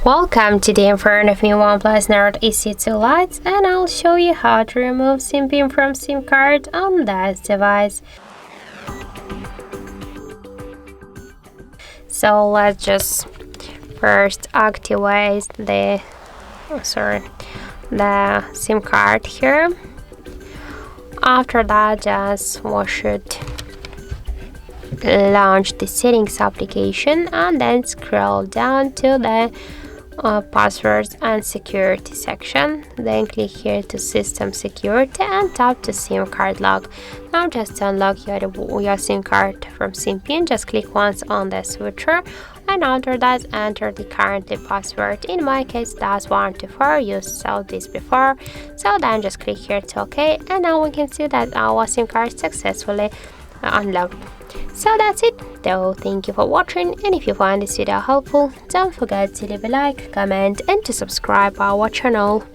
Welcome, today in front of me OnePlus Nord CE Lite, and I'll show you how to remove SIM pin from SIM card on that device. So let's just first activate the SIM card here. After that, just we should launch the settings application and then scroll down to the passwords and security section. Then click here to system security and tap to SIM card lock. Now just unlock your SIM card from SIM pin. Just click once on the switcher, and after that enter the currently password. In my case that's 124. You saw this before, so then just click here to OK, and now we can see that our SIM card successfully unlocked. So that's it though. Thank you for watching, and if you find this video helpful, don't forget to leave a like, comment and to subscribe our channel.